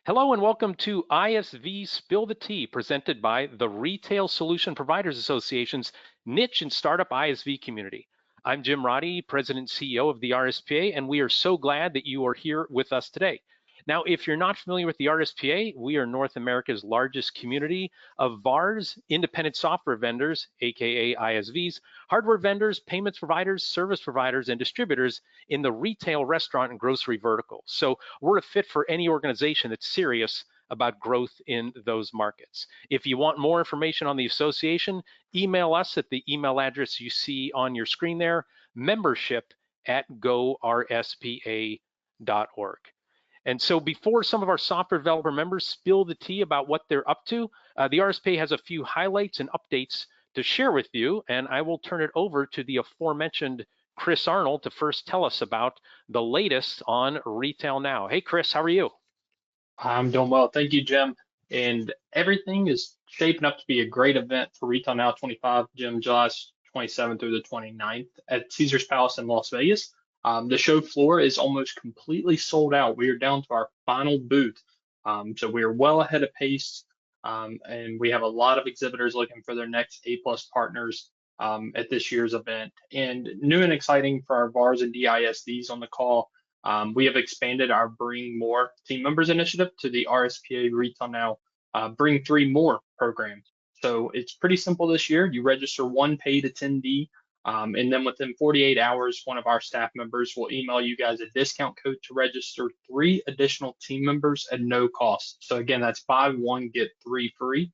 Hello and welcome to ISV Spill the Tea, presented by the Retail Solution Providers Association's niche and startup ISV community. I'm Jim Roddy, President and CEO of the RSPA, and we are so glad that you are here with us today. Now, if you're not familiar with the RSPA, we are North America's largest community of VARs, independent software vendors, aka ISVs, hardware vendors, payments providers, service providers, and distributors in the retail, restaurant, and grocery verticals. So we're a fit for any organization that's serious about growth in those markets. If you want more information on the association, email us at the email address you see on your screen there, membership@gorspa.org. And so before some of our software developer members spill the tea about what they're up to, the RSPA has a few highlights and updates to share with you, and I will turn it over to the aforementioned Chris Arnold to first tell us about the latest on Retail Now. Hey, Chris, how are you? I'm doing well. Thank you, Jim. And everything is shaping up to be a great event for Retail Now 25, Jim, July 27th through the 29th at Caesars Palace in Las Vegas. The show floor is almost completely sold out. We are down to our final booth. So we are well ahead of pace. And we have a lot of exhibitors looking for their next A+ partners at this year's event. And new and exciting for our VARs and DISDs on the call. We have expanded our Bring More team members initiative to the RSPA Retail Now Bring 3 More program. So it's pretty simple this year. You register one paid attendee, and then within 48 hours, one of our staff members will email you guys a discount code to register 3 additional team members at no cost. So again, that's buy one, get 3 free.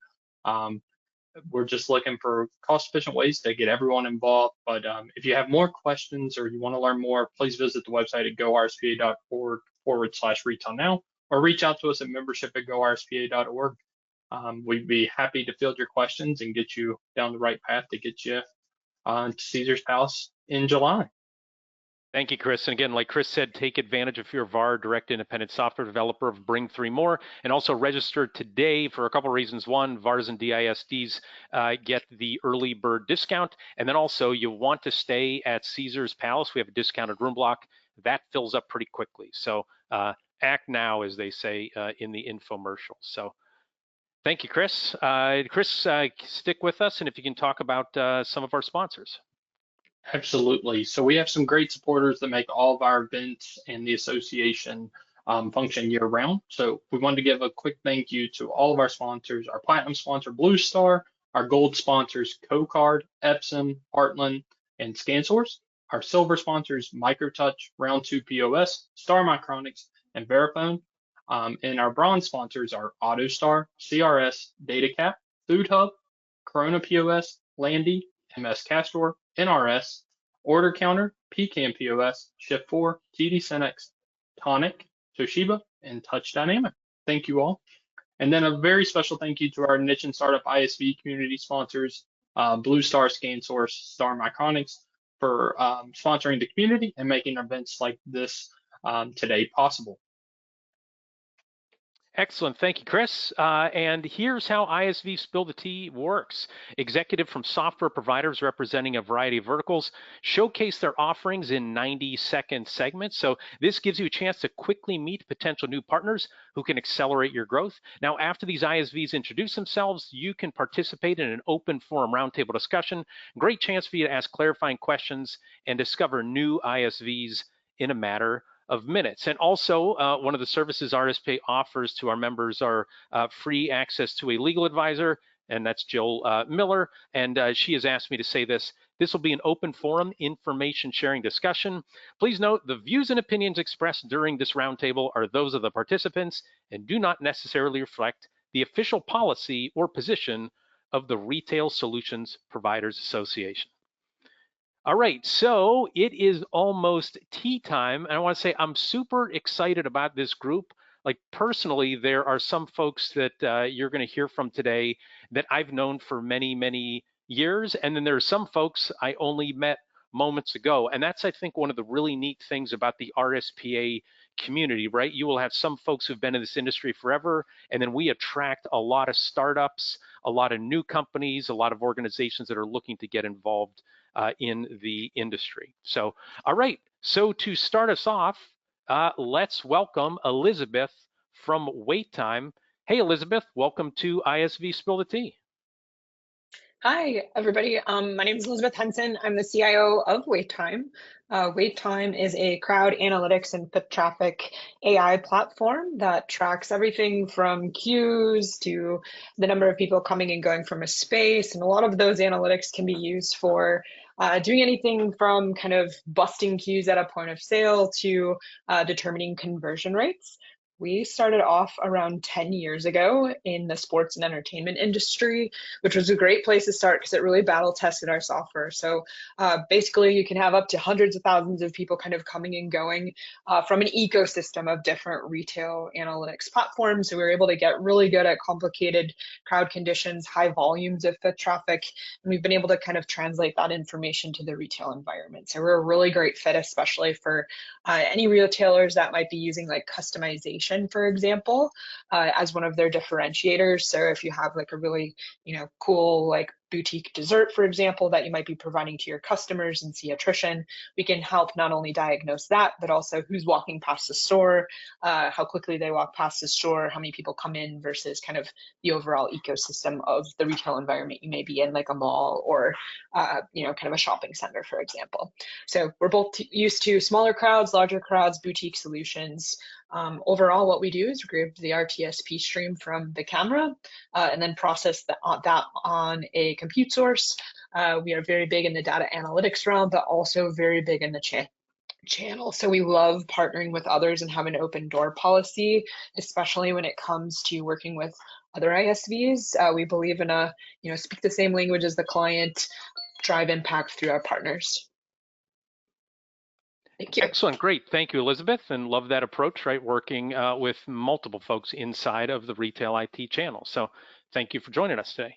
We're just looking for cost-efficient ways to get everyone involved. But if you have more questions or you want to learn more, please visit the website at gorspa.org/retail now, or reach out to us at membership@gorspa.org. We'd be happy to field your questions and get you down the right path to get you to Caesars Palace in July. Thank you, Chris. And again, like Chris said, take advantage of your VAR, direct independent software developer of Bring 3 More, and also register today for a couple of reasons. One, VARs and DISDs get the early bird discount. And then also you want to stay at Caesars Palace. We have a discounted room block. That fills up pretty quickly. So act now, as they say in the infomercial. So thank you, Chris. Chris, stick with us, and if you can talk about some of our sponsors. Absolutely. So we have some great supporters that make all of our events and the association function year round. So we wanted to give a quick thank you to all of our sponsors, our platinum sponsor, BlueStar, our gold sponsors, CoCard, Epson, Heartland, and ScanSource, our silver sponsors, MicroTouch, Round 2 POS, Star Micronics, and Verifone, and our bronze sponsors are AutoStar, CRS, DataCap, Food Hub, Corona POS, Landy, MS Castor, NRS, Order Counter, Pecan POS, Shift4, TD Cinex, Tonic, Toshiba, and Touch Dynamic. Thank you all. And then a very special thank you to our niche and startup ISV community sponsors, BlueStar, ScanSource, Star Micronics, for sponsoring the community and making events like this today possible. Excellent, thank you, Chris. And here's how ISV Spill the Tea works. Executive from software providers representing a variety of verticals showcase their offerings in 90-second segments. So this gives you a chance to quickly meet potential new partners who can accelerate your growth. Now, after these ISVs introduce themselves, you can participate in an open forum roundtable discussion. Great chance for you to ask clarifying questions and discover new ISVs in a matter of minutes. And also, one of the services RSPA offers to our members are free access to a legal advisor, and that's Jill Miller. And she has asked me to say this. This will be an open forum information sharing discussion. Please note the views and opinions expressed during this roundtable are those of the participants and do not necessarily reflect the official policy or position of the Retail Solutions Providers Association. All right, so it is almost tea time, and I want to say I'm super excited about this group. Like personally, there are some folks that you're going to hear from today that I've known for many, many years, and then there are some folks I only met moments ago, and that's, I think, one of the really neat things about the RSPA community, right? You will have some folks who've been in this industry forever, and then we attract a lot of startups, a lot of new companies, a lot of organizations that are looking to get involved in the industry. So, all right, so to start us off, let's welcome Elizabeth from Wait Time. Hey, Elizabeth, welcome to ISV Spill the Tea. Hi, everybody. My name is Elizabeth Henson. I'm the CIO of WaitTime. WaitTime is a crowd analytics and foot traffic AI platform that tracks everything from queues to the number of people coming and going from a space. And a lot of those analytics can be used for doing anything from kind of busting queues at a point of sale to determining conversion rates. We started off around 10 years ago in the sports and entertainment industry, which was a great place to start because it really battle tested our software. So basically you can have up to hundreds of thousands of people kind of coming and going from an ecosystem of different retail analytics platforms. So we were able to get really good at complicated crowd conditions, high volumes of foot traffic, and we've been able to kind of translate that information to the retail environment. So we're a really great fit, especially for any retailers that might be using like customization, for example, as one of their differentiators. So if you have like a really, cool like boutique dessert, for example, that you might be providing to your customers and see attrition, we can help not only diagnose that, but also who's walking past the store, how quickly they walk past the store, how many people come in versus kind of the overall ecosystem of the retail environment you may be in, like a mall or, kind of a shopping center, for example. So we're both used to smaller crowds, larger crowds, boutique solutions. Overall, what we do is we grab the RTSP stream from the camera and then process that on a compute source. We are very big in the data analytics realm, but also very big in the channel. So we love partnering with others and have an open door policy, especially when it comes to working with other ISVs. We believe in speak the same language as the client, drive impact through our partners. Thank you. Excellent, great. Thank you, Elizabeth, and love that approach, right? Working with multiple folks inside of the retail IT channel. So thank you for joining us today.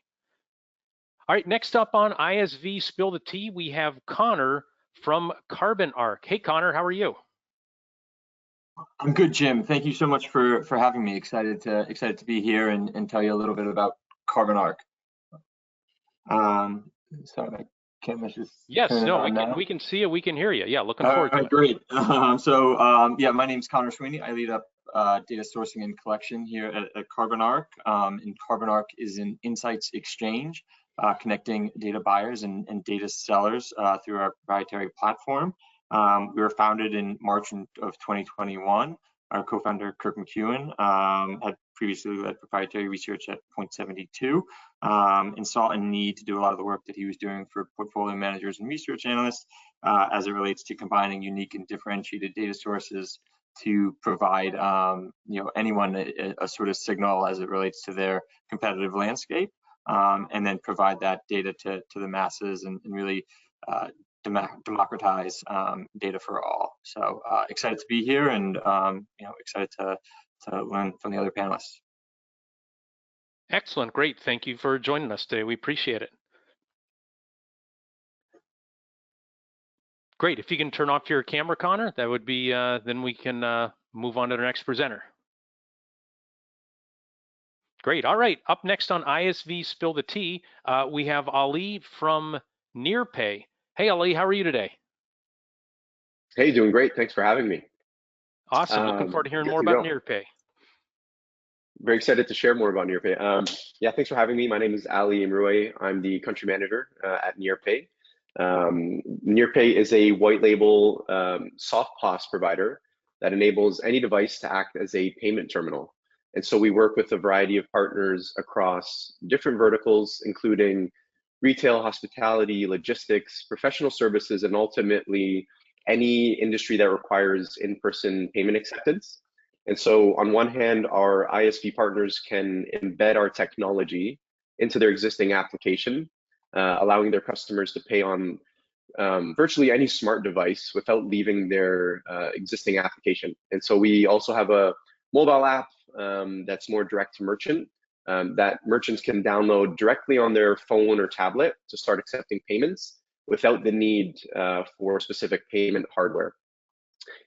All right, next up on ISV Spill the Tea, we have Connor from CarbonArc. Hey, Connor, how are you? I'm good, Jim. Thank you so much for having me. Excited to be here and tell you a little bit about CarbonArc. Sorry, my camera's just we can see you, we can hear you. Yeah, looking forward to it. Great. Yeah, my name's Connor Sweeney. I lead up data sourcing and collection here at CarbonArc. And CarbonArc is an insights exchange connecting data buyers and data sellers through our proprietary platform. We were founded in March of 2021. Our co-founder, Kirk McEwen, had previously led proprietary research at Point72 and saw a need to do a lot of the work that he was doing for portfolio managers and research analysts as it relates to combining unique and differentiated data sources to provide anyone a sort of signal as it relates to their competitive landscape, and then provide that data to the masses and really democratize data for all. So excited to be here and excited to learn from the other panelists. Excellent, great. Thank you for joining us today. We appreciate it. Great, if you can turn off your camera, Connor, that would be, then we can move on to the next presenter. Great, all right, up next on ISV Spill the Tea, we have Ali from NearPay. Hey, Ali, how are you today? Hey, doing great. Thanks for having me. Awesome. Looking forward to hearing more about NearPay. Very excited to share more about NearPay. Yeah, thanks for having me. My name is Ali Imroue. I'm the country manager at NearPay. NearPay is a white label soft POS provider that enables any device to act as a payment terminal. And so we work with a variety of partners across different verticals, including retail, hospitality, logistics, professional services, and ultimately any industry that requires in-person payment acceptance. And so on one hand, our ISV partners can embed our technology into their existing application, allowing their customers to pay on virtually any smart device without leaving their existing application. And so we also have a mobile app that's more direct to merchant, that merchants can download directly on their phone or tablet to start accepting payments without the need for specific payment hardware.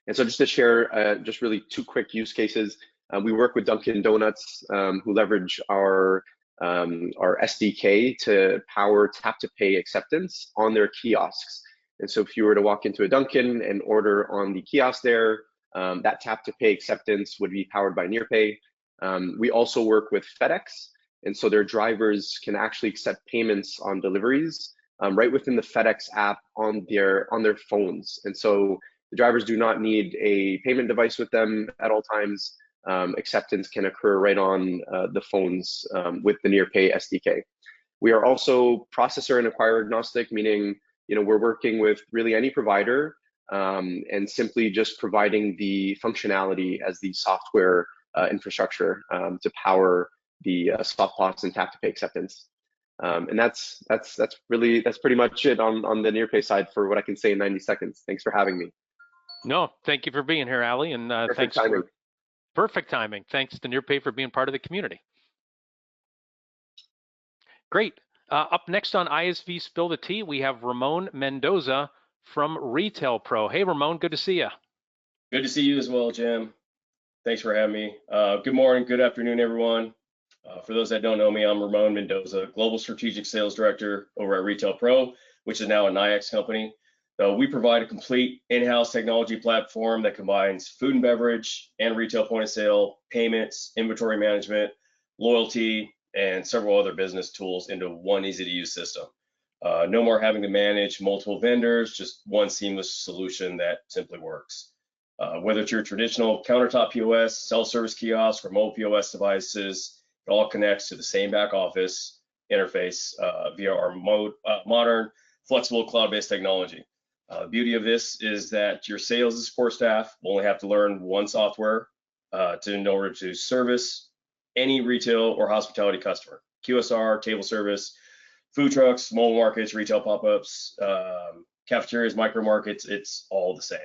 And so just to share just really two quick use cases, we work with Dunkin' Donuts who leverage our SDK to power tap to pay acceptance on their kiosks. And so if you were to walk into a Dunkin' and order on the kiosk there, That tap to pay acceptance would be powered by NearPay. We also work with FedEx, and so their drivers can actually accept payments on deliveries right within the FedEx app on their phones. And so the drivers do not need a payment device with them at all times. Acceptance can occur right on the phones with the NearPay SDK. We are also processor and acquirer agnostic, meaning we're working with really any provider and simply just providing the functionality as the software infrastructure to power the soft POS and tap to pay acceptance. And that's pretty much it on the NearPay side for what I can say in 90 seconds. Thanks for having me. No, thank you for being here, Ali, and Perfect timing. Perfect timing. Thanks to NearPay for being part of the community. Great. Up next on ISV Spill the Tea, we have Ramon Mendoza from Retail Pro. Hey, Ramon, good to see you. Good to see you as well, Jim. Thanks for having me. Good morning, good afternoon, everyone. For those that don't know me, I'm Ramon Mendoza, Global Strategic Sales Director over at Retail Pro, which is now a NIAX company. We provide a complete in-house technology platform that combines food and beverage and retail point of sale, payments, inventory management, loyalty, and several other business tools into one easy-to-use system. No more having to manage multiple vendors, just one seamless solution that simply works. Whether it's your traditional countertop POS, self-service kiosk, or mobile POS devices, it all connects to the same back office interface via our modern, flexible cloud-based technology. The beauty of this is that your sales and support staff will only have to learn one software in order to service any retail or hospitality customer. QSR, table service, food trucks, mobile markets, retail pop-ups, cafeterias, micro markets, it's all the same.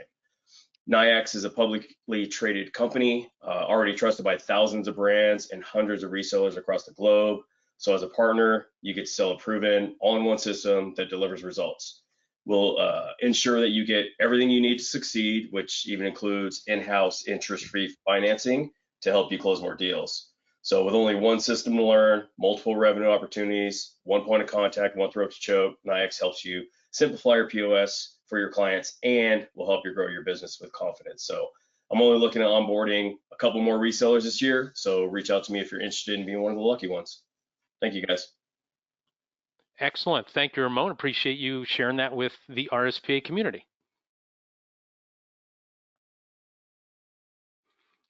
NIAX is a publicly traded company, already trusted by thousands of brands and hundreds of resellers across the globe. So as a partner, you get to sell a proven all-in-one system that delivers results. We'll ensure that you get everything you need to succeed, which even includes in-house interest-free financing to help you close more deals. So with only one system to learn, multiple revenue opportunities, one point of contact, one throat to choke, NIAX helps you simplify your POS for your clients and will help you grow your business with confidence. So I'm only looking at onboarding a couple more resellers this year. So reach out to me if you're interested in being one of the lucky ones. Thank you, guys. Excellent. Thank you, Ramon. Appreciate you sharing that with the RSPA community.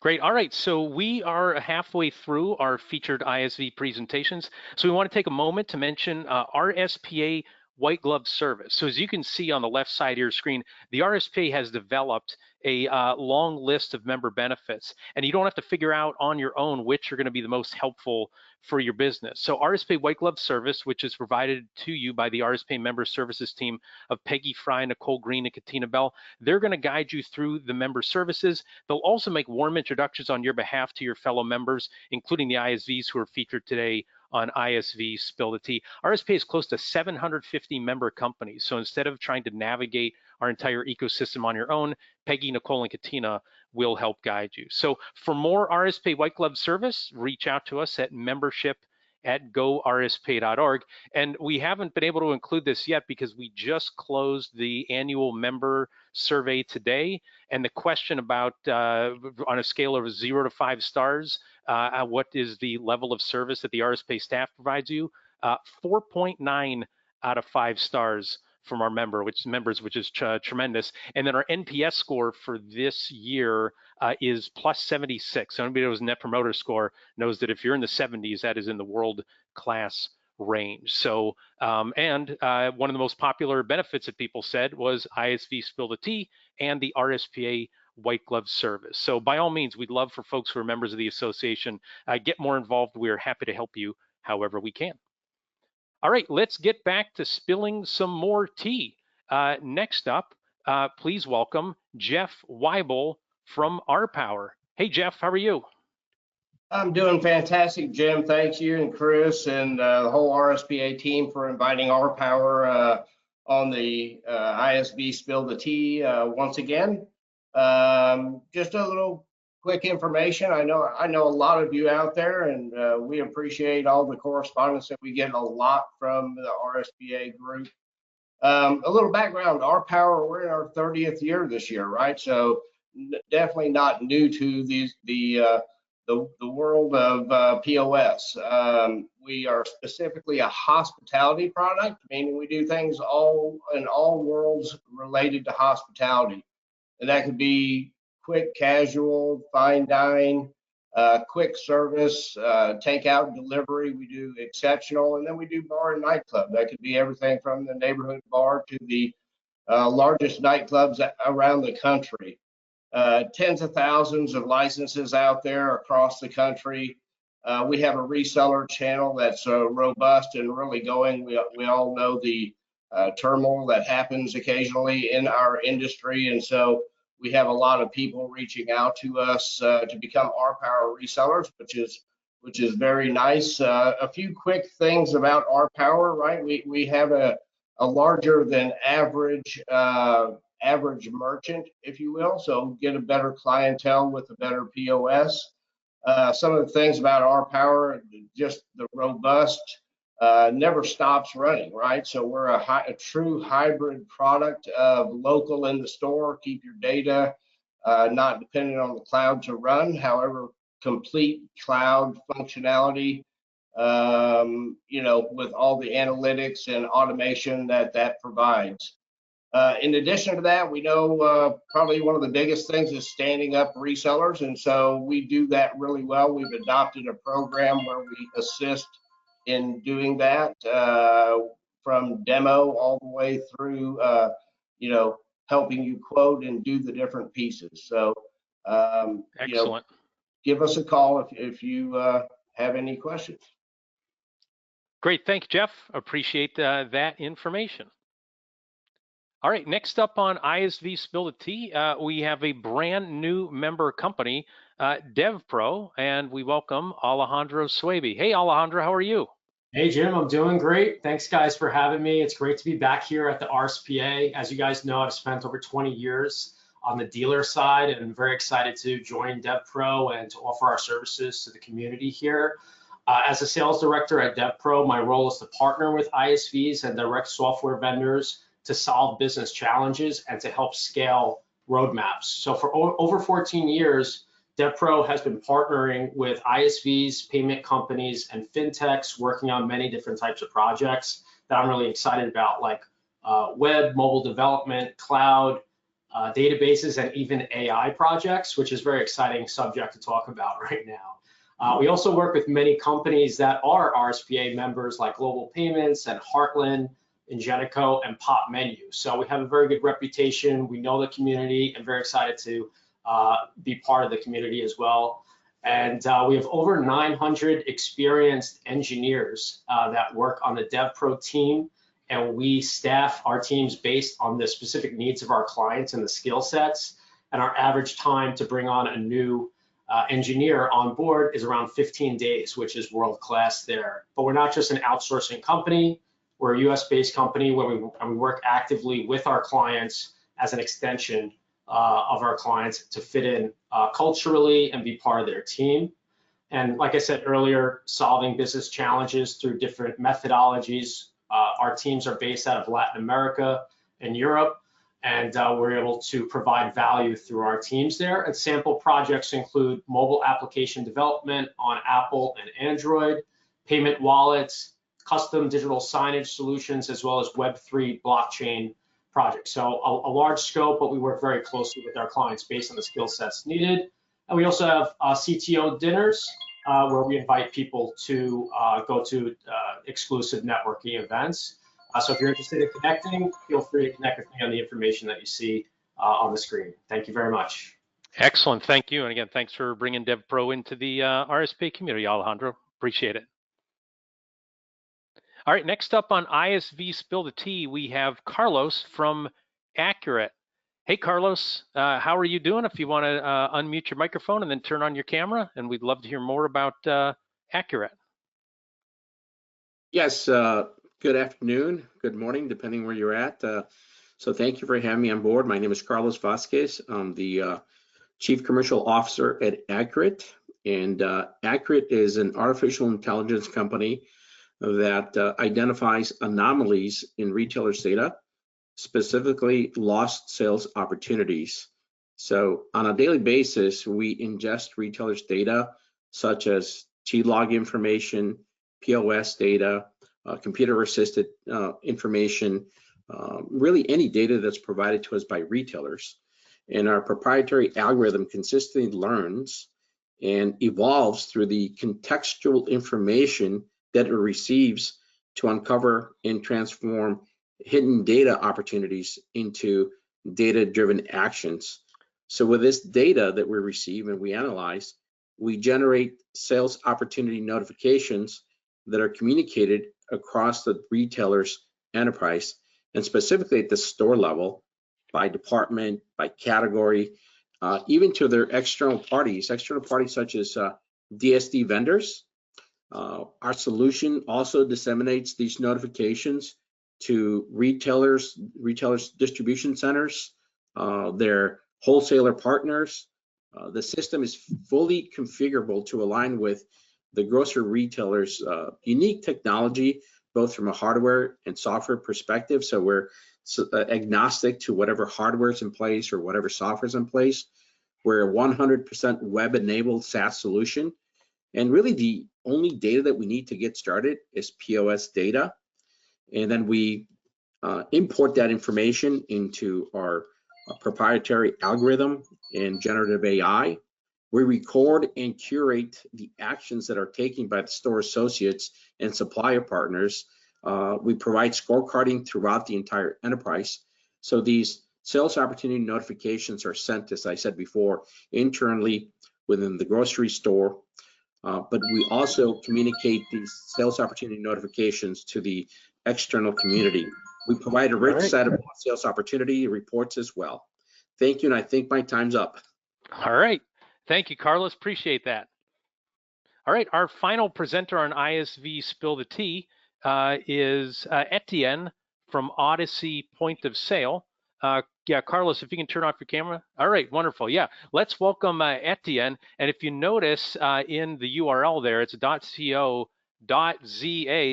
Great. All right. So we are halfway through our featured ISV presentations. So we want to take a moment to mention RSPA white glove service. So as you can see on the left side of your screen, the RSPA has developed a long list of member benefits, and you don't have to figure out on your own which are going to be the most helpful for your business. So RSPA white glove service, which is provided to you by the RSPA member services team of Peggy Fry, Nicole Green, and Katina Bell, they're going to guide you through the member services. They'll also make warm introductions on your behalf to your fellow members, including the ISVs who are featured today on ISV Spill the Tea. RSPA is close to 750 member companies. So instead of trying to navigate our entire ecosystem on your own, Peggy, Nicole, and Katina will help guide you. So for more RSPA white glove service, reach out to us at membership@gorspa.org. And we haven't been able to include this yet because we just closed the annual member survey today. And the question about on a scale of 0 to 5 stars, what is the level of service that the RSPA staff provides you? 4.9 out of 5 stars from our members, which is tremendous. And then our NPS score for this year is plus 76. So anybody who has Net Promoter Score knows that if you're in the 70s, that is in the world-class range. So, and one of the most popular benefits that people said was ISV Spill the Tea and the RSPA white glove service. So by all means, we'd love for folks who are members of the association, get more involved. We are happy to help you however we can. All right, let's get back to spilling some more tea. Next up, please welcome Jeff Weibel from RPower. Hey, Jeff, how are you? I'm doing fantastic, Jim. Thank you and Chris and the whole RSPA team for inviting RPower on the ISV Spill the Tea once again. Just a little quick information. I know a lot of you out there, and we appreciate all the correspondence that we get a lot from the RSPA group. A little background, RPower, we're in our 30th year this year, right? So definitely not new to the world of POS. We are specifically a hospitality product, meaning we do things in all worlds related to hospitality. And that could be quick, casual, fine dine, quick service, takeout, delivery. We do exceptional, and then we do bar and nightclub. That could be everything from the neighborhood bar to the largest nightclubs around the country. Tens of thousands of licenses out there across the country. We have a reseller channel that's robust and really going. We all know the turmoil that happens occasionally in our industry, and so we have a lot of people reaching out to us to become RPower resellers, which is very nice. A few quick things about RPower, right? We have a larger than average merchant, if you will, so get a better clientele with a better POS. Some of the things about RPower, just the robust, never stops running, right? So we're a true hybrid product of local in the store, keep your data, not dependent on the cloud to run, however, complete cloud functionality, with all the analytics and automation that provides. In addition to that, we know probably one of the biggest things is standing up resellers, and so we do that really well. We've adopted a program where we assist in doing that from demo all the way through, helping you quote and do the different pieces. So, Excellent. Give us a call if you have any questions. Great, thanks, Jeff. Appreciate that information. All right, next up on ISV Spill the Tea, we have a brand new member company, DevPro, and we welcome Alejandro Swaby. Hey, Alejandro, how are you? Hey, Jim, I'm doing great. Thanks, guys, for having me. It's great to be back here at the RSPA. As you guys know, I've spent over 20 years on the dealer side, and I'm very excited to join DevPro and to offer our services to the community here. As a sales director at DevPro, my role is to partner with ISVs and direct software vendors to solve business challenges and to help scale roadmaps. So for over 14 years, DevPro has been partnering with ISVs, payment companies, and fintechs working on many different types of projects that I'm really excited about, like web, mobile development, cloud, databases, and even AI projects, which is a very exciting subject to talk about right now. We also work with many companies that are RSPA members like Global Payments and Heartland, Ingenico, and Pop Menu. So we have a very good reputation. We know the community and very excited to be part of the community as well. And we have over 900 experienced engineers that work on the DevPro team, and we staff our teams based on the specific needs of our clients and the skill sets. And our average time to bring on a new engineer on board is around 15 days, which is world-class there. But we're not just an outsourcing company. We're a US-based company where we work actively with our clients as an extension of our clients to fit in culturally and be part of their team. And like I said earlier, solving business challenges through different methodologies. Our teams are based out of Latin America and Europe, and we're able to provide value through our teams there. And sample projects include mobile application development on Apple and Android, payment wallets, custom digital signage solutions, as well as Web3 blockchain projects. So a large scope, but we work very closely with our clients based on the skill sets needed. And we also have CTO dinners where we invite people to go to exclusive networking events. So if you're interested in connecting, feel free to connect with me on the information that you see on the screen. Thank you very much. Excellent, thank you. And again, thanks for bringing DevPro into the RSPA community, Alejandro. Appreciate it. All right, next up on ISV Spill the Tea, we have Carlos from Accurate. Hey, Carlos, how are you doing? If you want to unmute your microphone and then turn on your camera, and we'd love to hear more about Accurate. Yes, good afternoon, good morning, depending where you're at. So thank you for having me on board. My name is Carlos Vasquez. I'm the Chief Commercial Officer at Accurate, and Accurate is an artificial intelligence company that identifies anomalies in retailers' data, specifically lost sales opportunities. So on a daily basis, we ingest retailers' data, such as T-log information, POS data, computer-assisted information, really any data that's provided to us by retailers. And our proprietary algorithm consistently learns and evolves through the contextual information that it receives to uncover and transform hidden data opportunities into data-driven actions. So with this data that we receive and we analyze, we generate sales opportunity notifications that are communicated across the retailer's enterprise, and specifically at the store level, by department, by category, even to their external parties such as DSD vendors. Our solution also disseminates these notifications to retailers' distribution centers, their wholesaler partners. The system is fully configurable to align with the grocery retailer's unique technology, both from a hardware and software perspective. So we're agnostic to whatever hardware is in place or whatever software is in place. We're a 100% web-enabled SaaS solution. And really the only data that we need to get started is POS data. And then we import that information into our proprietary algorithm and generative AI. We record and curate the actions that are taken by the store associates and supplier partners. We provide scorecarding throughout the entire enterprise. So these sales opportunity notifications are sent, as I said before, internally within the grocery store, but we also communicate these sales opportunity notifications to the external community. We provide a rich set of sales opportunity reports as well. Thank you, and I think my time's up. All right. Thank you, Carlos. Appreciate that. All right, our final presenter on ISV Spill the Tea is Etienne from Odyssey Point of Sale. Yeah, Carlos, if you can turn off your camera. All right, wonderful. Yeah, let's welcome Etienne. And if you notice in the URL there, it's .co.za.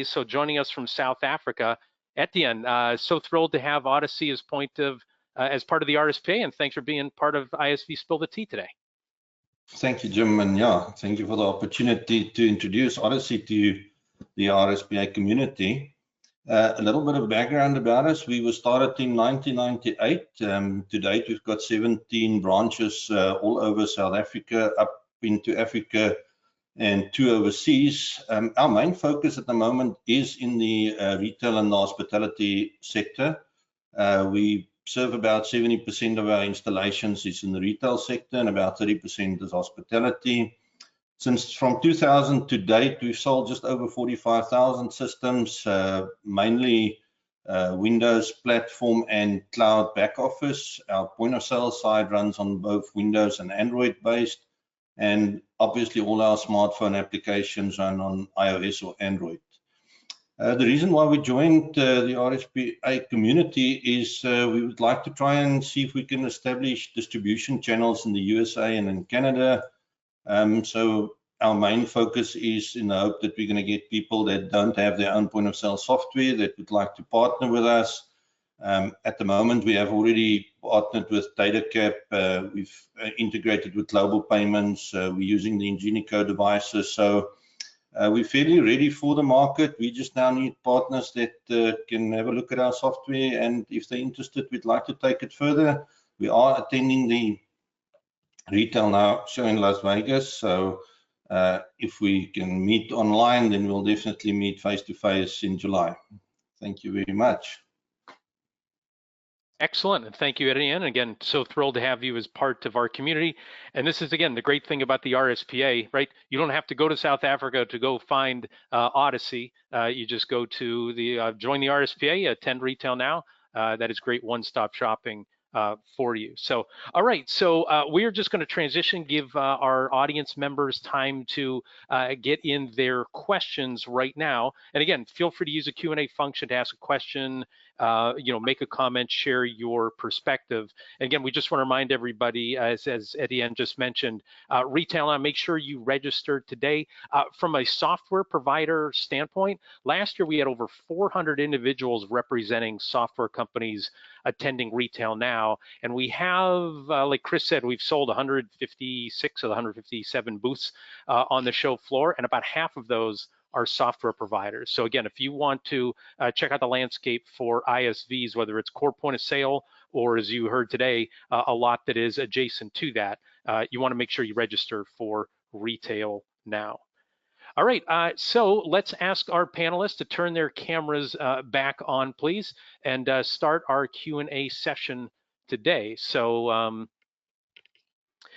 So joining us from South Africa, Etienne, so thrilled to have Odyssey as part of the RSPA, and thanks for being part of ISV Spill the Tea today. Thank you, Jim, and yeah, thank you for the opportunity to introduce Odyssey to the RSPA community. A little bit of background about us. We were started in 1998. To date, we've got 17 branches all over South Africa, up into Africa, and 2 overseas. Our main focus at the moment is in the retail and the hospitality sector. We serve about 70% of our installations is in the retail sector and about 30% is hospitality. From 2000 to date, we've sold just over 45,000 systems, mainly Windows platform and cloud back office. Our point of sale side runs on both Windows and Android based, and obviously all our smartphone applications run on iOS or Android. The reason why we joined the RSPA community is we would like to try and see if we can establish distribution channels in the USA and in Canada. So our main focus is in the hope that we're going to get people that don't have their own point of sale software that would like to partner with us. At the moment, we have already partnered with DataCap. We've integrated with Global Payments. We're using the Ingenico devices. So we're fairly ready for the market. We just now need partners that can have a look at our software, and if they're interested, we'd like to take it further. We are attending the Retail Now show in Las Vegas, so if we can meet online, then we'll definitely meet face-to-face in July. Thank you very much. Excellent, and thank you, Etienne. Again, so thrilled to have you as part of our community. And this is, again, the great thing about the RSPA, right? You don't have to go to South Africa to go find Odyssey. You just go to the join the RSPA, attend Retail Now. That is great one-stop shopping for you. So, all right, so we're just going to transition, give our audience members time to get in their questions right now. And again, feel free to use the Q&A function to ask a question make a comment, share your perspective. And again, we just want to remind everybody, as Etienne just mentioned, Retail Now, make sure you register today. From a software provider standpoint, last year we had over 400 individuals representing software companies attending Retail Now, and we have, like Chris said, we've sold 156 of the 157 booths on the show floor, and about half of those are software providers. So again, if you want to check out the landscape for ISVs, whether it's core point of sale or, as you heard today, a lot that is adjacent to that, you want to make sure you register for Retail Now. All right, so let's ask our panelists to turn their cameras back on, please, and start our Q&A session today. So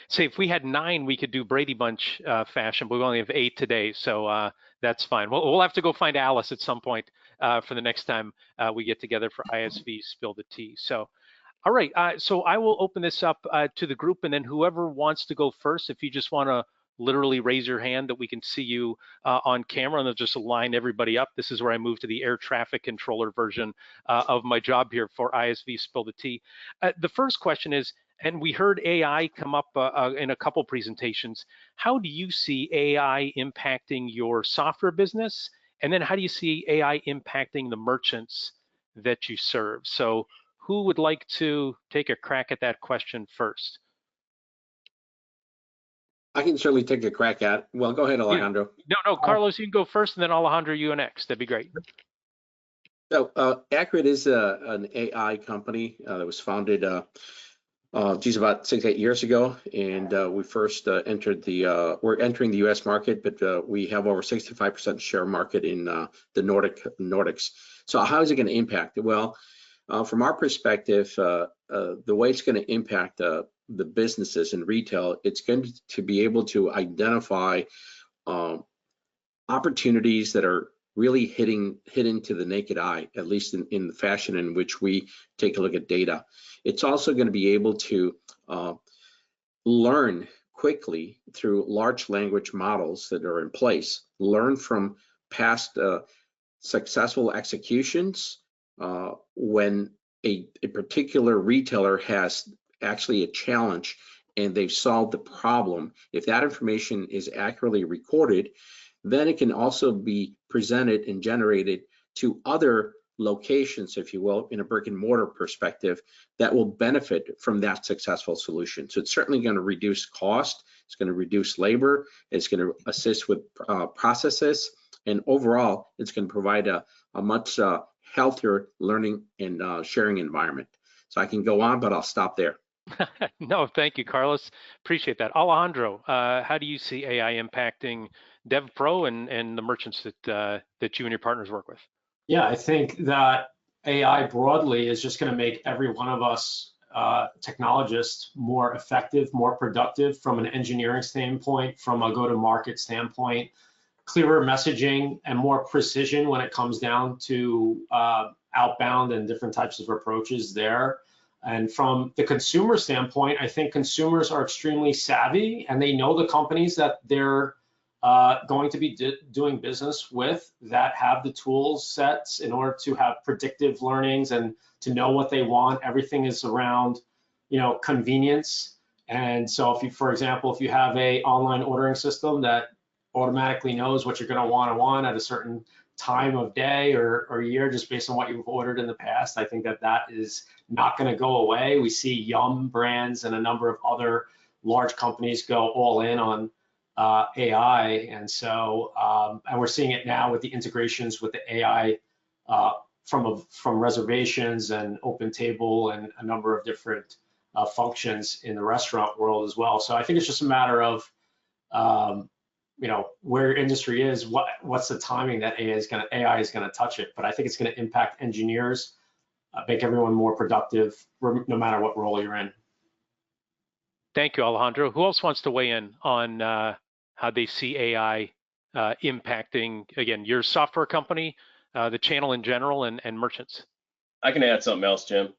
say if we had 9, we could do Brady Bunch fashion, but we only have 8 today, so that's fine. We'll have to go find Alice at some point for the next time we get together for ISV Spill the Tea. So, all right, so I will open this up to the group, and then whoever wants to go first, if you just want to literally raise your hand that we can see you on camera, and they'll just line everybody up. This is where I move to the air traffic controller version of my job here for ISV Spill the Tea. The first question is, and we heard AI come up in a couple presentations, how do you see AI impacting your software business? And then how do you see AI impacting the merchants that you serve? So who would like to take a crack at that question first? I can certainly take a crack at it. Well, go ahead, Alejandro. No, Carlos, you can go first, and then Alejandro, you next. That'd be great. So Accurate is an AI company that was founded about 6-8 years ago, and we first entered we're entering the U.S. market, but we have over 65% share market in the Nordics. So how is it going to impact it? Well, from our perspective, the way it's going to impact the businesses in retail, it's going to be able to identify opportunities that are really hidden to the naked eye, at least in the fashion in which we take a look at data. It's also going to be able to learn quickly through large language models that are in place, learn from past successful executions when a particular retailer has actually a challenge and they've solved the problem. If that information is accurately recorded, then it can also be presented and generated to other locations, if you will, in a brick and mortar perspective that will benefit from that successful solution. So it's certainly going to reduce cost, it's going to reduce labor, it's going to assist with processes, and overall, it's going to provide a much healthier learning and sharing environment. So I can go on, but I'll stop there. No, thank you, Carlos. Appreciate that. Alejandro, how do you see AI impacting DevPro and the merchants that you and your partners work with? Yeah, I think that AI broadly is just going to make every one of us technologists more effective, more productive from an engineering standpoint, from a go-to-market standpoint, clearer messaging and more precision when it comes down to outbound and different types of approaches there. And from the consumer standpoint, I think consumers are extremely savvy and they know the companies that they're going to be doing business with that have the tool sets in order to have predictive learnings and to know what they want. Everything is around, convenience. And so if you, for example, if you have a online ordering system that automatically knows what you're going to want at a certain time of day or year, just based on what you've ordered in the past, I think that is not going to go away. We see Yum brands and a number of other large companies go all in on AI, and so and we're seeing it now with the integrations with the AI from reservations and OpenTable and a number of different functions in the restaurant world as well. So I think it's just a matter of where your industry is, what's the timing that AI is gonna touch it. But I think it's gonna impact engineers, make everyone more productive, no matter what role you're in. Thank you, Alejandro. Who else wants to weigh in on how they see AI impacting, again, your software company, the channel in general, and merchants? I can add something else, Jim.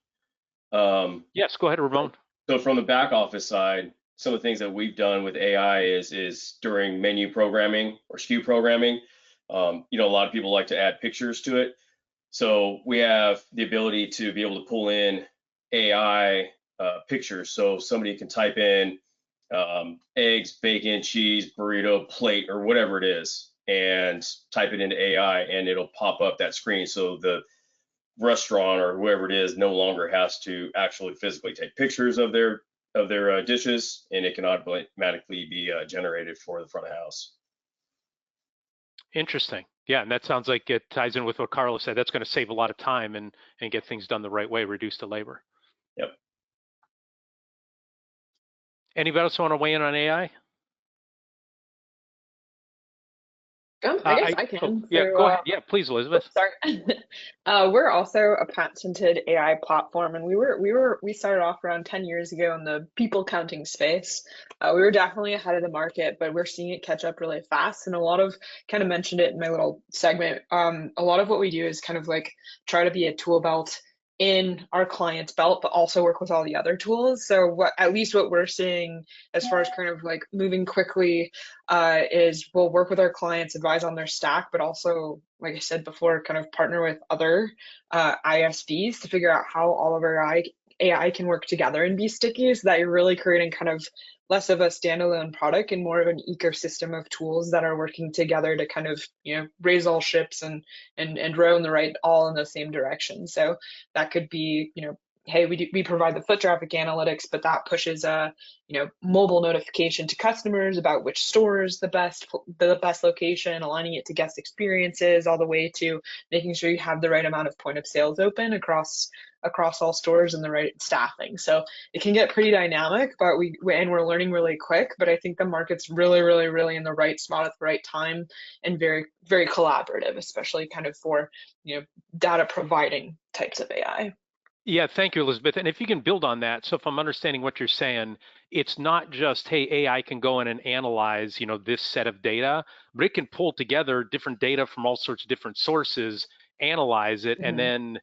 Yes, go ahead, Ramon. So from the back office side, some of the things that we've done with AI is during menu programming or SKU programming. A lot of people like to add pictures to it. So we have the ability to be able to pull in AI pictures. So somebody can type in eggs, bacon, cheese, burrito, plate, or whatever it is, and type it into AI, and it'll pop up that screen. So the restaurant or whoever it is no longer has to actually physically take pictures of their dishes, and it can automatically be generated for the front of house. Interesting. Yeah, and that sounds like it ties in with what Carlos said. That's going to save a lot of time and get things done the right way, reduce the labor. Yep. Anybody else want to weigh in on AI? I guess I can. Yeah, So, go ahead. Yeah, please, Elizabeth. Sorry. We're also a patented AI platform, and we started off around 10 years ago in the people counting space. We were definitely ahead of the market, but we're seeing it catch up really fast. And a lot of, kind of mentioned it in my little segment, a lot of what we do is kind of like try to be a tool belt in our client's belt, but also work with all the other tools. So at least what we're seeing as far as kind of like moving quickly is we'll work with our clients, advise on their stack, but also, like I said before, kind of partner with other ISVs to figure out how all of our AI can work together and be sticky, so that you're really creating kind of less of a standalone product and more of an ecosystem of tools that are working together to kind of, raise all ships and row in the right, all in the same direction. So that could be, hey, we provide the foot traffic analytics, but that pushes a mobile notification to customers about which store is the best location, aligning it to guest experiences, all the way to making sure you have the right amount of point of sales open across all stores and the right staffing. So it can get pretty dynamic, but we're learning really quick. But I think the market's really, really, really in the right spot at the right time, and very, very collaborative, especially kind of for data providing types of AI. Yeah, thank you, Elizabeth. And if you can build on that, so if I'm understanding what you're saying, it's not just, hey, AI can go in and analyze, this set of data, but it can pull together different data from all sorts of different sources, analyze it, and then,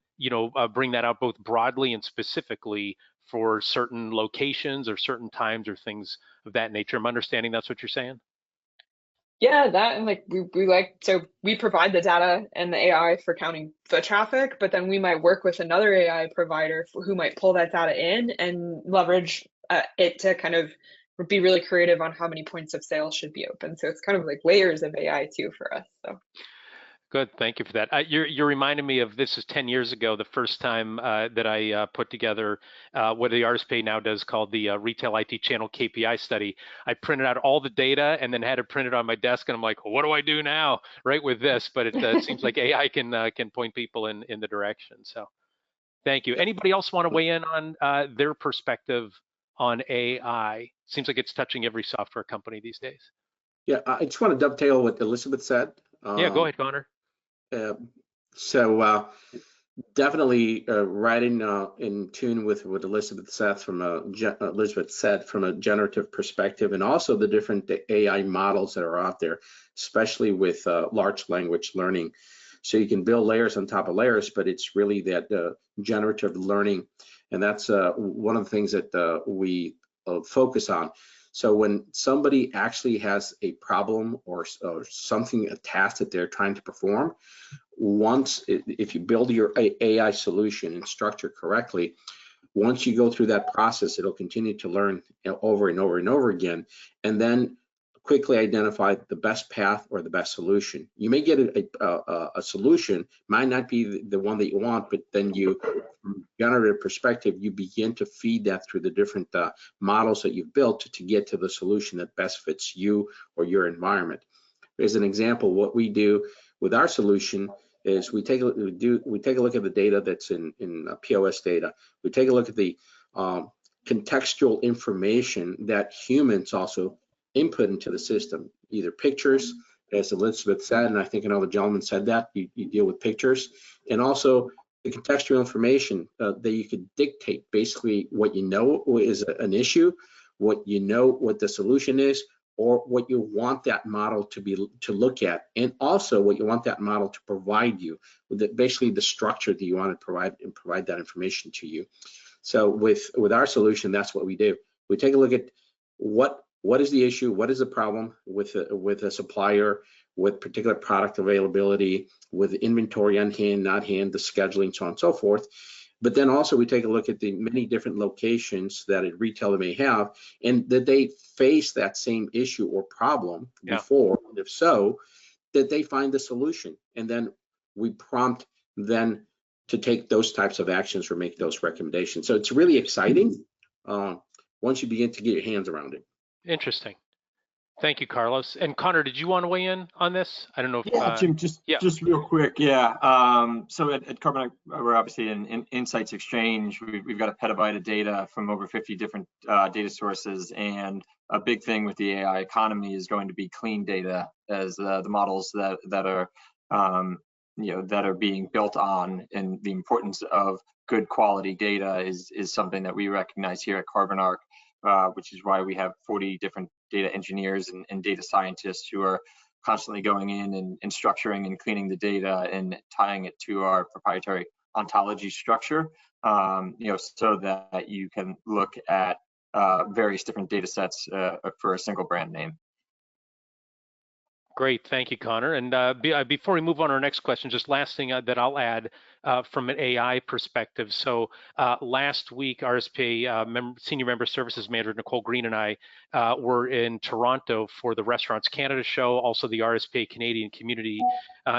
bring that out both broadly and specifically for certain locations or certain times or things of that nature. I'm understanding that's what you're saying? Yeah, that, and like we provide the data and the AI for counting foot traffic, but then we might work with another AI provider who might pull that data in and leverage it to kind of be really creative on how many points of sale should be open. So it's kind of like layers of AI too for us. So. Good, thank you for that. You're reminding me of, this is 10 years ago, the first time that I put together what the RSPA now does called the Retail IT Channel KPI study. I printed out all the data and then had it printed on my desk, and I'm like, well, what do I do now, right, with this? But it seems like AI can point people in the direction. So thank you. Anybody else want to weigh in on their perspective on AI? Seems like it's touching every software company these days. Yeah, I just want to dovetail what Elizabeth said. Yeah, go ahead, Connor. Definitely right in tune with what Elizabeth said from a generative perspective, and also the different AI models that are out there, especially with large language learning. So you can build layers on top of layers, but it's really that generative learning, and that's one of the things that we focus on. So when somebody actually has a problem or something, a task that they're trying to perform, if you build your AI solution and structure correctly, once you go through that process, it'll continue to learn over and over and over again, and then quickly identify the best path or the best solution. You may get a solution, might not be the one that you want, but then from a generative perspective, you begin to feed that through the different models that you've built to get to the solution that best fits you or your environment. As an example, what we do with our solution is we take a look at the data that's in POS data. We take a look at the contextual information that humans also input into the system, either pictures, as Elizabeth said, and I think another gentleman said that you deal with pictures, and also the contextual information that you could dictate basically what you know is an issue, what the solution is, or what you want that model to look at, and also what you want that model to provide you with basically the structure that you want to provide that information to you. So with our solution, that's what we do. We take a look at what what is the issue, what is the problem with a supplier, with particular product availability, with inventory on hand, not hand, the scheduling, so on and so forth. But then also we take a look at the many different locations that a retailer may have, and that they face that same issue or problem before, and if so, that they find the solution. And then we prompt then to take those types of actions or make those recommendations. So it's really exciting once you begin to get your hands around it. Interesting. Thank you, Carlos. And Connor, did you want to weigh in on this? I don't know if Jim, just real quick. So at Carbon, we're obviously in Insights Exchange. We've got a petabyte of data from over 50 different data sources, and a big thing with the AI economy is going to be clean data, as the models that are that are being built on, and the importance of good quality data is something that we recognize here at CarbonArc, which is why we have 40 different data engineers and data scientists who are constantly going in and structuring and cleaning the data and tying it to our proprietary ontology structure, so that you can look at various different data sets for a single brand name. Great, thank you, Connor. And before we move on to our next question, just last thing that I'll add from an AI perspective. So last week, RSPA Senior Member Services Manager Nicole Green and I were in Toronto for the Restaurants Canada show, also the RSPA Canadian Community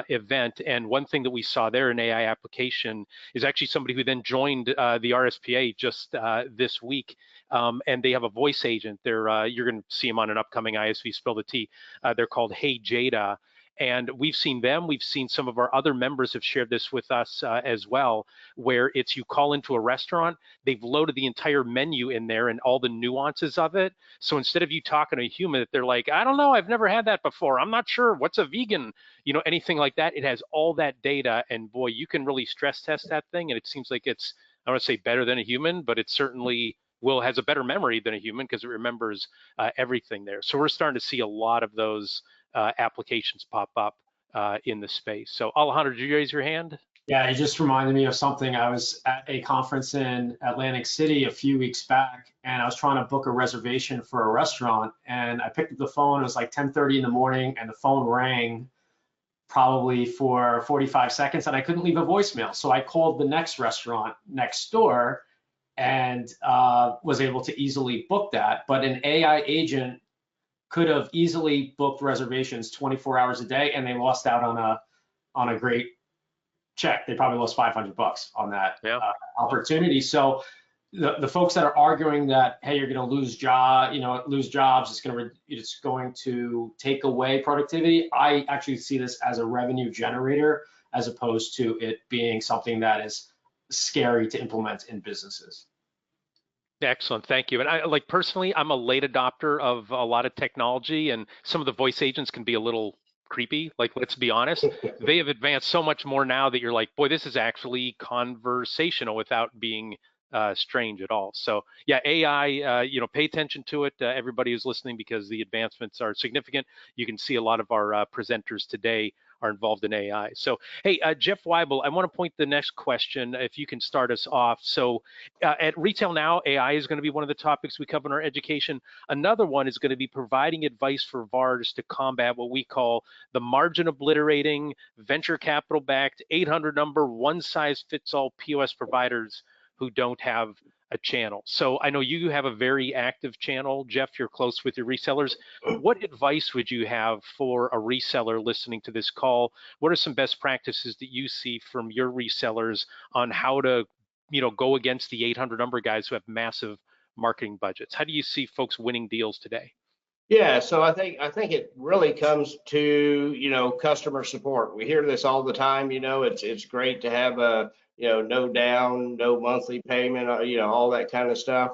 event. And one thing that we saw there in AI application is actually somebody who then joined the RSPA just this week. And they have a voice agent. You're going to see them on an upcoming ISV Spill the Tea. They're called Hey Jada, and we've seen them. We've seen some of our other members have shared this with us as well, where it's you call into a restaurant, they've loaded the entire menu in there and all the nuances of it. So instead of you talking to a human, they're like, I don't know, I've never had that before. I'm not sure what's a vegan, anything like that. It has all that data, and boy, you can really stress test that thing. And it seems like it's, I don't want to say better than a human, but it's certainly has a better memory than a human because it remembers everything there. So we're starting to see a lot of those applications pop up in the space. So Alejandro, did you raise your hand? Yeah, you just reminded me of something. I was at a conference in Atlantic City a few weeks back, and I was trying to book a reservation for a restaurant, and I picked up the phone. It was like 10:30 in the morning, and the phone rang probably for 45 seconds, and I couldn't leave a voicemail. So I called the next restaurant next door and was able to easily book that. But an AI agent could have easily booked reservations 24 hours a day, and they lost out on a great check. They probably lost $500 on that opportunity. So the folks that are arguing that, hey, you're going to lose jobs, it's going to take away productivity, I actually see this as a revenue generator as opposed to it being something that is scary to implement in businesses. Excellent, thank you. And I personally, I'm a late adopter of a lot of technology, and some of the voice agents can be a little creepy. Like, let's be honest, they have advanced so much more now that you're like, boy, this is actually conversational without being strange at all. So yeah, AI, pay attention to it, everybody who's listening, because the advancements are significant. You can see a lot of our presenters today are involved in AI. So, hey, Jeff Weibel, I want to point the next question, if you can start us off. So at Retail Now, AI is going to be one of the topics we cover in our education. Another one is going to be providing advice for VARs to combat what we call the margin obliterating, venture capital backed, 800 number, one size fits all POS providers who don't have a channel. So I know you have a very active channel, Jeff, you're close with your resellers. What advice would you have for a reseller listening to this call? What are some best practices that you see from your resellers on how to, go against the 800 number guys who have massive marketing budgets? How do you see folks winning deals today? Yeah, so I think it really comes to, customer support. We hear this all the time, it's great to have a, no down, no monthly payment, all that kind of stuff.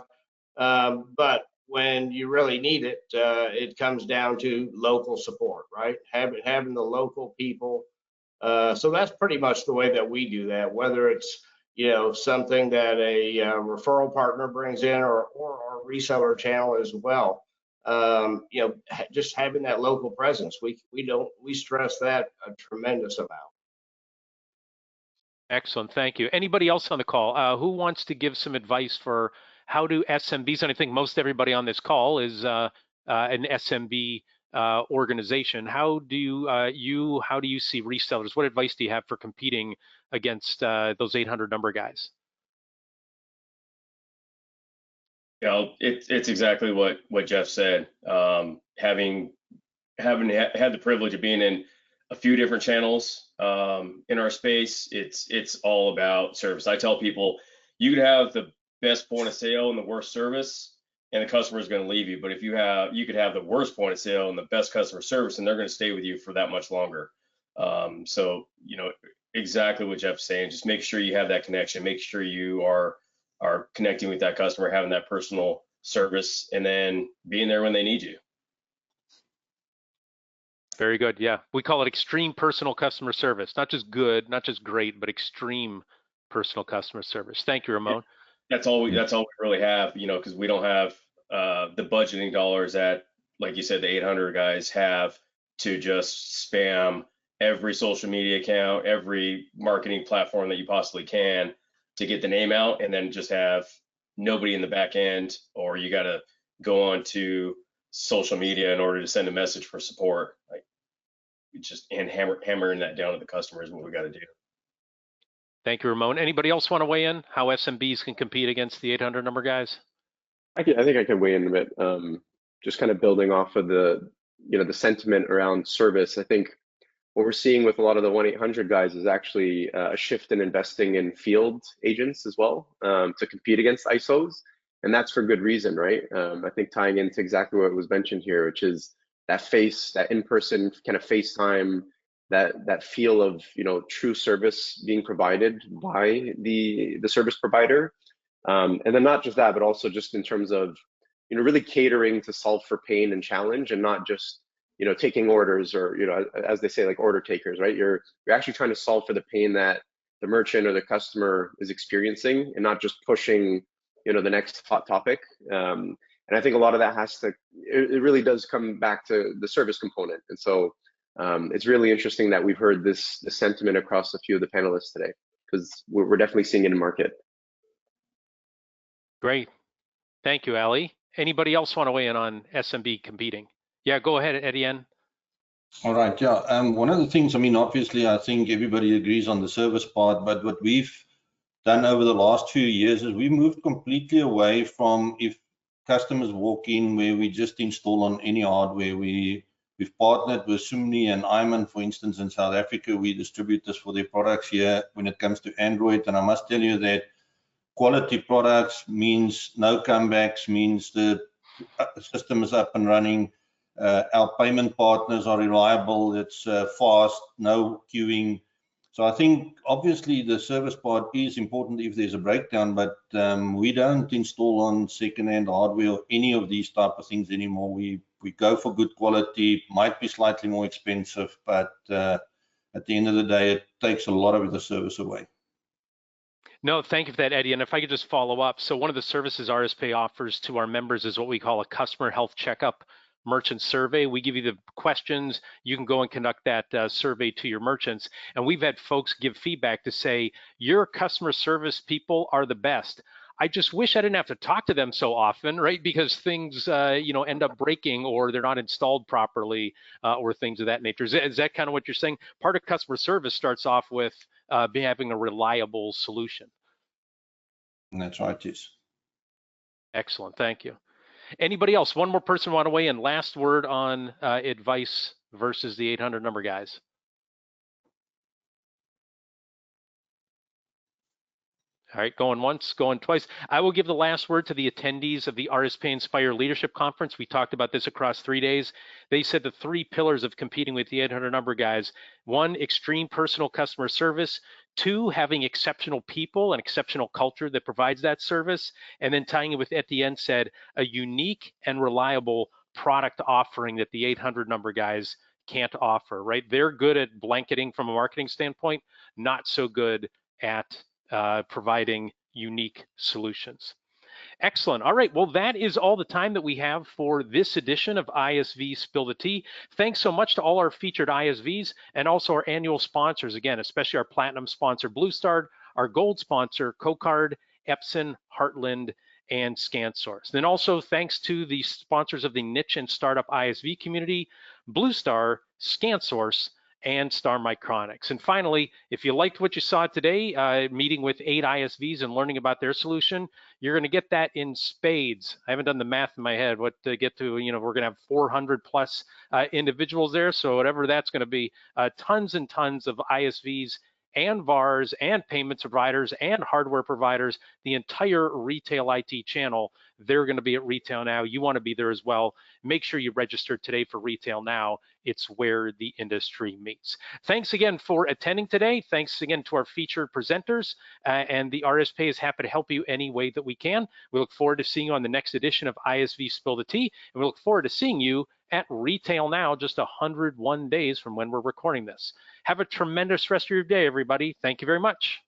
But when you really need it, it comes down to local support, right? Having the local people. So that's pretty much the way that we do that, whether it's, something that a referral partner brings in or our reseller channel as well. Just having that local presence, we stress that a tremendous amount. Excellent, thank you. Anybody else on the call who wants to give some advice for how do SMBs, and I think most everybody on this call is an SMB organization. How do you see resellers? What advice do you have for competing against those 800 number guys? Yeah, it's exactly what Jeff said. Having had the privilege of being in a few different channels in our space, it's all about service. I tell people you could have the best point of sale and the worst service, and the customer is going to leave you. But if you could have the worst point of sale and the best customer service, and they're going to stay with you for that much longer. So exactly what Jeff's saying. Just make sure you have that connection. Make sure you are connecting with that customer, having that personal service, and then being there when they need you. Very good. Yeah, we call it extreme personal customer service. Not just good, not just great, but extreme personal customer service. Thank you, Ramon. That's all we really have, because we don't have the budgeting dollars that, like you said, the 800 guys have to just spam every social media account, every marketing platform that you possibly can to get the name out, and then just have nobody in the back end, or you got to go on to social media in order to send a message for support. Like, just hammering that down to the customer is what we got to do. Thank you, Ramon. Anybody else want to weigh in how SMBs can compete against the 800 number guys? I think I can weigh in a bit. Just kind of building off of the sentiment around service. I think what we're seeing with a lot of the 1-800 guys is actually a shift in investing in field agents as well to compete against ISOs, and that's for good reason, right? I think tying into exactly what was mentioned here, which is that in-person kind of FaceTime, that feel of true service being provided by the service provider, and then not just that, but also just in terms of really catering to solve for pain and challenge, and not just taking orders, or as they say, like order takers, right? You're actually trying to solve for the pain that the merchant or the customer is experiencing, and not just pushing the next hot topic. And I think a lot of that it really does come back to the service component. And so it's really interesting that we've heard the sentiment across a few of the panelists today, because we're definitely seeing it in market. Great. Thank you, Ali. Anybody else want to weigh in on SMB competing? Yeah, go ahead, Etienne. All right, yeah. One of the things, obviously, I think everybody agrees on the service part, but what we've done over the last few years is we moved completely away from, if customers walk in, where we just install on any hardware. We've partnered with Sumni and Iman, for instance, in South Africa. We distribute this for their products here when it comes to Android. And I must tell you that quality products means no comebacks, means the system is up and running. Our payment partners are reliable. It's fast, no queuing. So I think obviously the service part is important if there's a breakdown, but we don't install on second-hand hardware or any of these type of things anymore. We go for good quality, might be slightly more expensive, but at the end of the day, it takes a lot of the service away. No, thank you for that, Eddie. And if I could just follow up. So one of the services RSPA offers to our members is what we call a customer health checkup merchant survey. We give you the questions. You can go and conduct that survey to your merchants. And we've had folks give feedback to say, your customer service people are the best. I just wish I didn't have to talk to them so often, right? Because things, end up breaking, or they're not installed properly, or things of that nature. Is that kind of what you're saying? Part of customer service starts off with having a reliable solution. And that's right, yes. Excellent, thank you. Anybody else? One more person want to weigh in. Last word on advice versus the 800 number guys. All right, going once, going twice. I will give the last word to the attendees of the RSPA Inspire Leadership Conference. We talked about this across 3 days. They said the 3 pillars of competing with the 800 number guys: 1, extreme personal customer service; 2, having exceptional people and exceptional culture that provides that service; and then tying it with Etienne said, a unique and reliable product offering that the 800 number guys can't offer, right? They're good at blanketing from a marketing standpoint, not so good at providing unique solutions. Excellent. All right. Well, that is all the time that we have for this edition of ISV Spill the Tea. Thanks so much to all our featured ISVs and also our annual sponsors, again, especially our platinum sponsor, BlueStar, our gold sponsor, CoCard, Epson, Heartland, and ScanSource. Then also thanks to the sponsors of the niche and startup ISV community, BlueStar, ScanSource, and Star Micronics. And finally, if you liked what you saw today, meeting with 8 ISVs and learning about their solution, you're going to get that in spades. I haven't done the math in my head what to get to, we're going to have 400 plus individuals there. So whatever that's going to be, tons and tons of ISVs and VARs and payments providers and hardware providers, the entire retail IT channel, they're going to be at Retail Now. You want to be there as well. Make sure you register today for Retail Now. It's where the industry meets. Thanks again for attending today. Thanks again to our featured presenters, and the RSPA is happy to help you any way that we can. We look forward to seeing you on the next edition of ISV Spill the Tea, and we look forward to seeing you at Retail Now, just 101 days from when we're recording this. Have a tremendous rest of your day, everybody. Thank you very much.